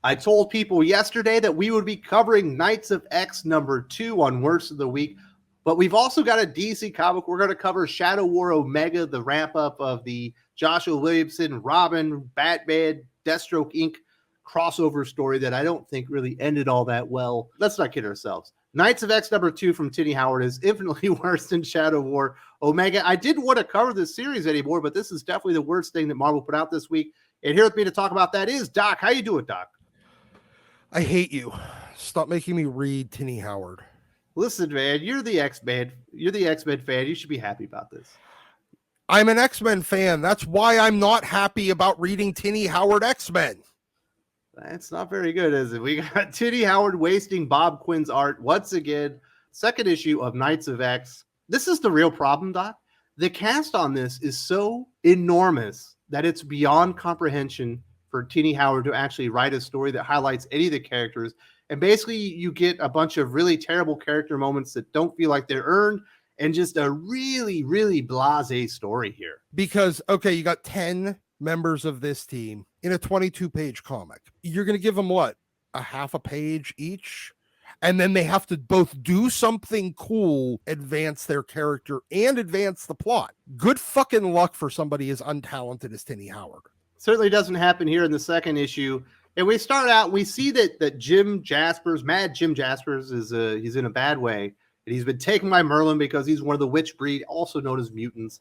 I told people yesterday that we would be covering Knights of X #2 on Worst of the Week, but we've also got a DC comic. We're going to cover Shadow War Omega, the ramp-up of the Joshua Williamson, Robin, Batman, Deathstroke Inc. crossover story that I don't think really ended all that well. Let's not kid ourselves. Knights of X #2 from Tini Howard is infinitely worse than Shadow War Omega. I didn't want to cover this series anymore, but this is definitely the worst thing that Marvel put out this week. And here with me to talk about that is Doc. How you doing, Doc? I hate you. Stop making me read Tini Howard. Listen, man, you're the X-Men. You're the X-Men fan. You should be happy about this. I'm an X-Men fan. That's why I'm not happy about reading Tini Howard X-Men. That's not very good, is it? We got Tini Howard wasting Bob Quinn's art once again. Second issue of Knights of X. This is the real problem, Doc. The cast on this is so enormous that it's beyond comprehension for Tini Howard to actually write a story that highlights any of the characters. And basically you get a bunch of really terrible character moments that don't feel like they're earned and just a really, really blasé story here. Because, okay, you got 10 members of this team in a 22-page comic. You're going to give them what? A half a page each? And then they have to both do something cool, advance their character, and advance the plot. Good fucking luck for somebody as untalented as Tini Howard. Certainly doesn't happen here in the second issue. And we start out, we see that Jim Jaspers, Mad Jim Jaspers, he's in a bad way. And he's been taken by Merlin because he's one of the witch breed, also known as mutants.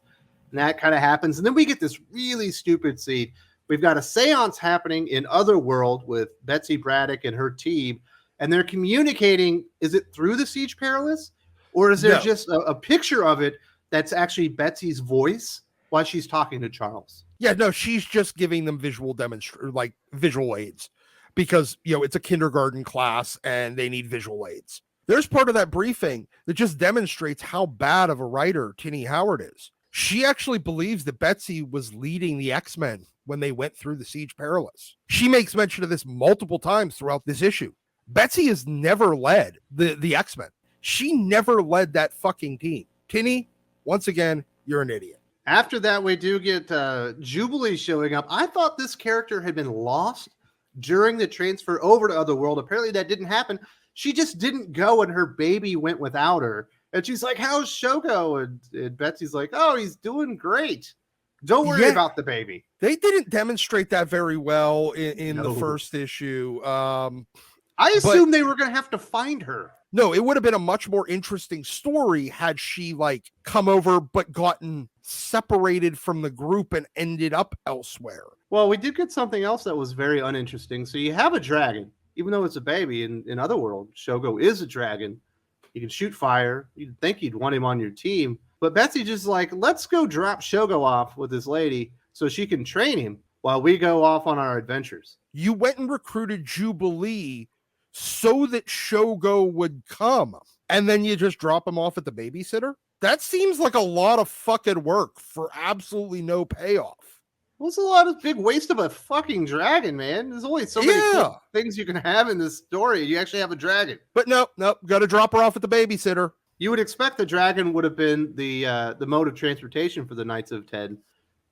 And that kind of happens. And then we get this really stupid scene. We've got a seance happening in Otherworld with Betsy Braddock and her team. And they're communicating, is it through the Siege Perilous? Or is there just a picture of it that's actually Betsy's voice while she's talking to Charles? Yeah, no, she's just giving them visual aids because, it's a kindergarten class and they need visual aids. There's part of that briefing that just demonstrates how bad of a writer Tini Howard is. She actually believes that Betsy was leading the X-Men when they went through the Siege Perilous. She makes mention of this multiple times throughout this issue. Betsy has never led the X-Men. She never led that fucking team. Tini, once again, you're an idiot. After that, we do get Jubilee showing up. I thought this character had been lost during the transfer over to Otherworld. Apparently that didn't happen. She just didn't go and her baby went without her. And she's like, how's Shogo? And Betsy's like, oh, he's doing great. Don't worry about the baby. They didn't demonstrate that very well in the first issue. I assumed they were going to have to find her. No, it would have been a much more interesting story had she come over but gotten separated from the group and ended up elsewhere. Well, we did get something else that was very uninteresting. So you have a dragon, even though it's a baby in Otherworld. Shogo is a dragon. He can shoot fire. You'd think you'd want him on your team. But Betsy just let's go drop Shogo off with this lady so she can train him while we go off on our adventures. You went and recruited Jubilee so that Shogo would come, and then you just drop him off at the babysitter? That seems like a lot of fucking work for absolutely no payoff. Well, it's a lot of big waste of a fucking dragon, man. There's only so many cool things you can have in this story. You actually have a dragon. But nope, got to drop her off at the babysitter. You would expect the dragon would have been the mode of transportation for the Knights of 10,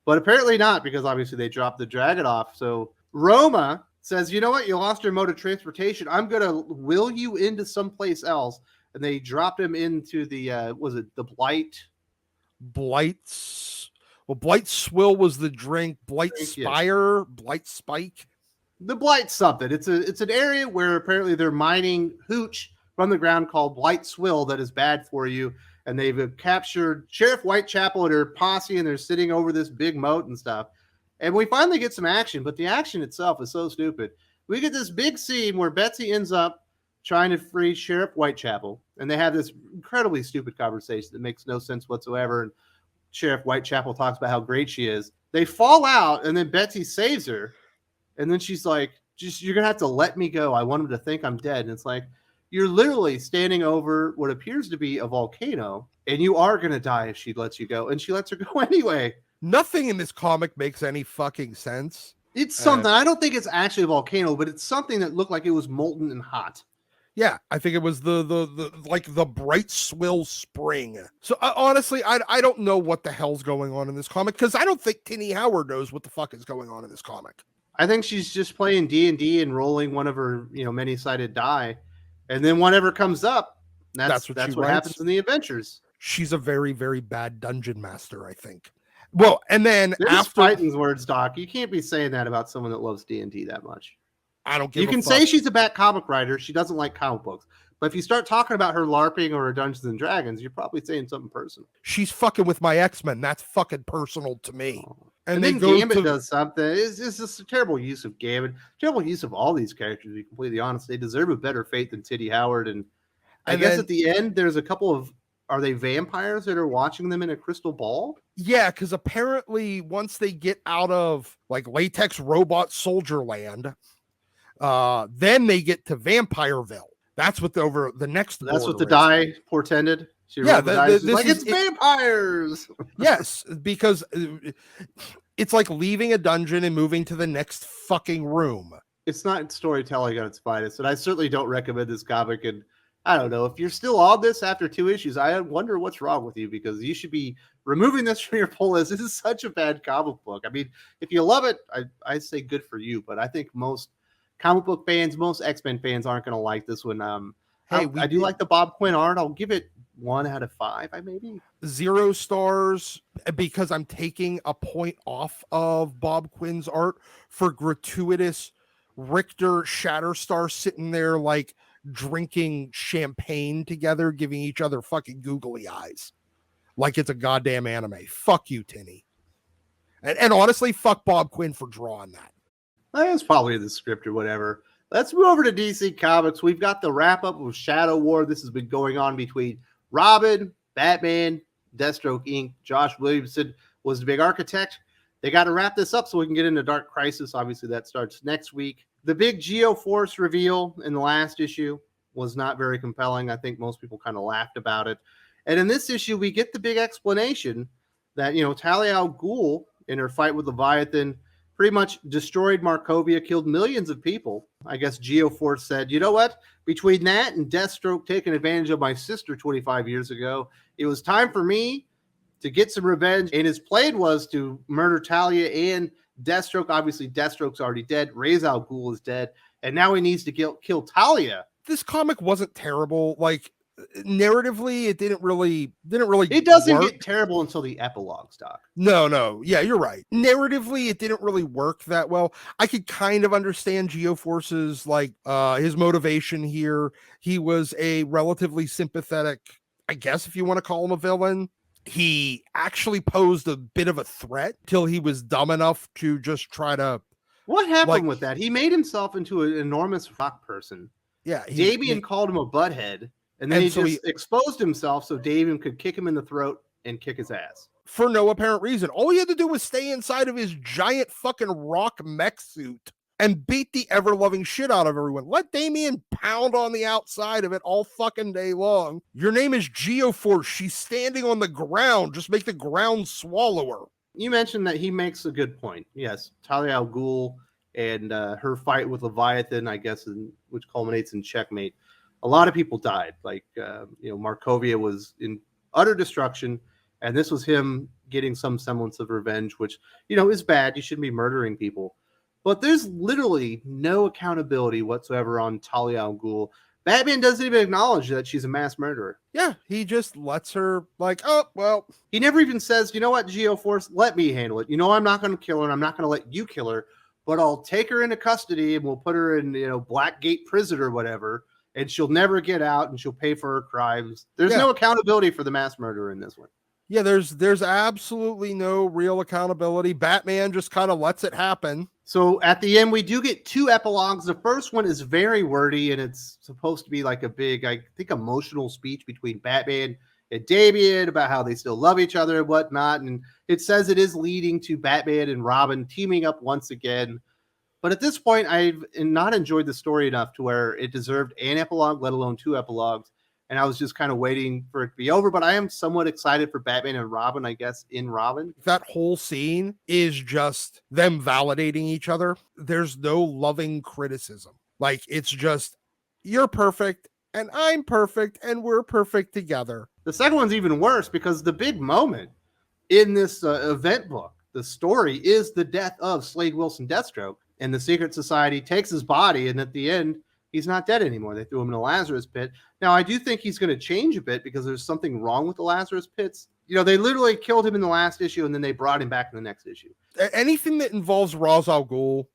but apparently not, because obviously they dropped the dragon off. So Roma says, you know what? You lost your mode of transportation. I'm going to will you into someplace else. And they dropped him into the, was it the Blight? Well, Blight Swill was the drink. Blight Spire, Blight Spike. The Blight something. It's an area where apparently they're mining hooch from the ground called Blight Swill that is bad for you. And they've captured Sheriff Whitechapel and her posse, and they're sitting over this big moat and stuff. And we finally get some action, but the action itself is so stupid. We get this big scene where Betsy ends up trying to free Sheriff Whitechapel, and they have this incredibly stupid conversation that makes no sense whatsoever. And Sheriff Whitechapel talks about how great she is. They fall out, and then Betsy saves her, and then she's like, you're going to have to let me go. I want him to think I'm dead. And it's like, you're literally standing over what appears to be a volcano, and you are going to die if she lets you go. And she lets her go anyway. Nothing in this comic makes any fucking sense. It's something. I don't think it's actually a volcano, but it's something that looked like it was molten and hot. Yeah, I think it was the Bright Swill Spring. So honestly, I don't know what the hell's going on in this comic, because I don't think Tini Howard knows what the fuck is going on in this comic. I think she's just playing D&D and rolling one of her, many-sided die. And then whatever comes up, that's she what writes. happens in the adventures. She's a very, very bad dungeon master, I think. Well, and then There's fighting words, Doc. You can't be saying that about someone that loves D&D that much. I don't give You can say she's a bad comic writer. She doesn't like comic books. But if you start talking about her LARPing or her Dungeons and Dragons, you're probably saying something personal. She's fucking with my X-Men. That's fucking personal to me. Oh. And then Gambit does something. It's just a terrible use of Gambit. Terrible use of all these characters, to be completely honest. They deserve a better fate than Tini Howard. And I guess at the end, there's a couple of, are they vampires that are watching them in a crystal ball? Yeah, because apparently once they get out of like latex robot soldier land, then they get to Vampireville. That's what the next. That's what the die portended. It's vampires. Yes, because it's like leaving a dungeon and moving to the next fucking room. It's not storytelling at its finest, and I certainly don't recommend this comic. And I don't know if you're still on this after 2 issues. I wonder what's wrong with you, because you should be removing this from your pull list. This is such a bad comic book. I mean, if you love it, I say good for you. But I think most comic book fans, most X-Men fans aren't going to like this one. I do like the Bob Quinn art. I'll give it 1 out of 5. I maybe 0 stars, because I'm taking a point off of Bob Quinn's art for gratuitous Richter Shatterstar sitting there like drinking champagne together, giving each other fucking googly eyes like it's a goddamn anime. Fuck you, Tini. And honestly, fuck Bob Quinn for drawing that. That's probably the script or whatever. Let's move over to DC Comics. We've got the wrap up of Shadow War. This has been going on between Robin, Batman, Deathstroke Inc. Josh Williamson was the big architect. They got to wrap this up so we can get into Dark Crisis. Obviously, that starts next week. The big Geoforce reveal in the last issue was not very compelling. I think most people kind of laughed about it. And in this issue, we get the big explanation that, Talia al Ghul, in her fight with Leviathan, pretty much destroyed Markovia, killed millions of people. I guess Geoforce said, you know what? Between that and Deathstroke taking advantage of my sister 25 years ago, it was time for me to get some revenge. And his plan was to murder Talia and Deathstroke. Obviously, Deathstroke's already dead. Ra's al Ghul is dead. And now he needs to kill Talia. This comic wasn't terrible. Like, narratively, it didn't really it doesn't get terrible until the epilogues, Doc. No, yeah, you're right. Narratively, it didn't really work that well. I could kind of understand Geoforce's his motivation here. He was a relatively sympathetic, I guess if you want to call him a villain. He actually posed a bit of a threat till he was dumb enough to just try to. What happened with that? He made himself into an enormous rock person. Yeah, Davian called him a butthead. And then he exposed himself so Davian could kick him in the throat and kick his ass. For no apparent reason. All he had to do was stay inside of his giant fucking rock mech suit and beat the ever-loving shit out of everyone. Let Damian pound on the outside of it all fucking day long. Your name is Geoforce. She's standing on the ground. Just make the ground swallow her. You mentioned that he makes a good point. Yes, Talia al Ghul and her fight with Leviathan, I guess, which culminates in checkmate. A lot of people died. Markovia was in utter destruction, and this was him getting some semblance of revenge, which, is bad. You shouldn't be murdering people. But there's literally no accountability whatsoever on Talia al Ghul. Batman doesn't even acknowledge that she's a mass murderer. Yeah, he just lets her oh, well. He never even says, you know what, Geoforce, let me handle it. I'm not going to kill her, and I'm not going to let you kill her, but I'll take her into custody, and we'll put her in, Blackgate prison or whatever, and she'll never get out, and she'll pay for her crimes. There's no accountability for the mass murderer in this one. Yeah, there's absolutely no real accountability. Batman just kind of lets it happen. So at the end, we do get 2 epilogues. The first one is very wordy, and it's supposed to be like a big, I think, emotional speech between Batman and Damian about how they still love each other and whatnot. And it says it is leading to Batman and Robin teaming up once again. But at this point, I've not enjoyed the story enough to where it deserved an epilogue, let alone 2 epilogues. And I was just kind of waiting for it to be over. But I am somewhat excited for Batman and Robin, I guess, in Robin. That whole scene is just them validating each other. There's no loving criticism. It's just, you're perfect, and I'm perfect, and we're perfect together. The second one's even worse because the big moment in this event book, the story, is the death of Slade Wilson Deathstroke. and the secret society takes his body, and at the end, he's not dead anymore. They threw him in a Lazarus pit. Now, I do think he's going to change a bit because there's something wrong with the Lazarus pits. They literally killed him in the last issue, and then they brought him back in the next issue. Anything that involves Ra's al Ghul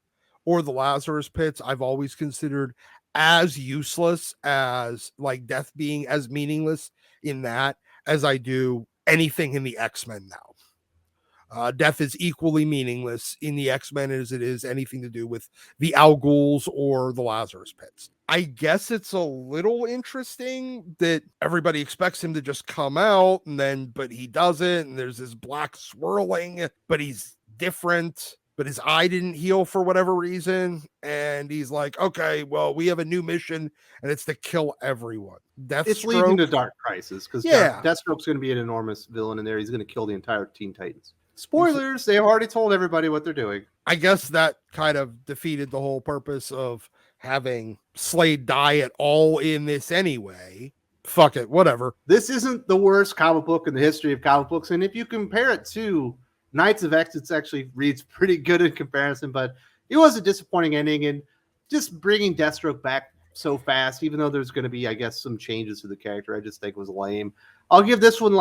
or the Lazarus pits, I've always considered as useless as like death being as meaningless in that as I do anything in the X-Men now. Death is equally meaningless in the X-Men as it is anything to do with the Al Ghuls or the Lazarus pits. I guess it's a little interesting that everybody expects him to just come out but he doesn't. And there's this black swirling, but he's different, but his eye didn't heal for whatever reason. And he's like, okay, well, we have a new mission and it's to kill everyone. It's leading to Dark Crisis because Deathstroke's going to be an enormous villain in there. He's going to kill the entire Teen Titans. Spoilers, they've already told everybody what they're doing. I guess that kind of defeated the whole purpose of having Slade die at all in this anyway. Fuck it, whatever. This isn't the worst comic book in the history of comic books, and if you compare it to Knights of X, it actually reads pretty good in comparison, but it was a disappointing ending, and just bringing Deathstroke back so fast, even though there's going to be, I guess, some changes to the character, I just think was lame. I'll give this one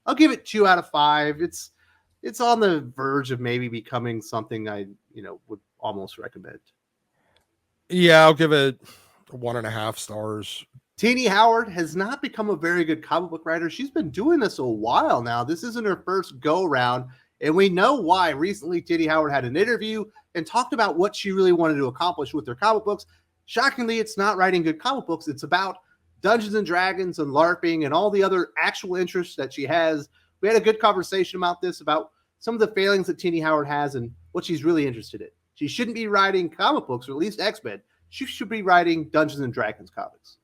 I'll give it 2 out of 5. It's on the verge of maybe becoming something I, would almost recommend. Yeah, I'll give it 1.5 stars. Tini Howard has not become a very good comic book writer. She's been doing this a while now. This isn't her first go round, and we know why. Recently, Tini Howard had an interview and talked about what she really wanted to accomplish with her comic books. Shockingly, it's not writing good comic books. It's about Dungeons and Dragons and LARPing and all the other actual interests that she has. We had a good conversation about this, about some of the failings that Tini Howard has and what she's really interested in. She shouldn't be writing comic books, or at least X-Men. She should be writing Dungeons and Dragons comics.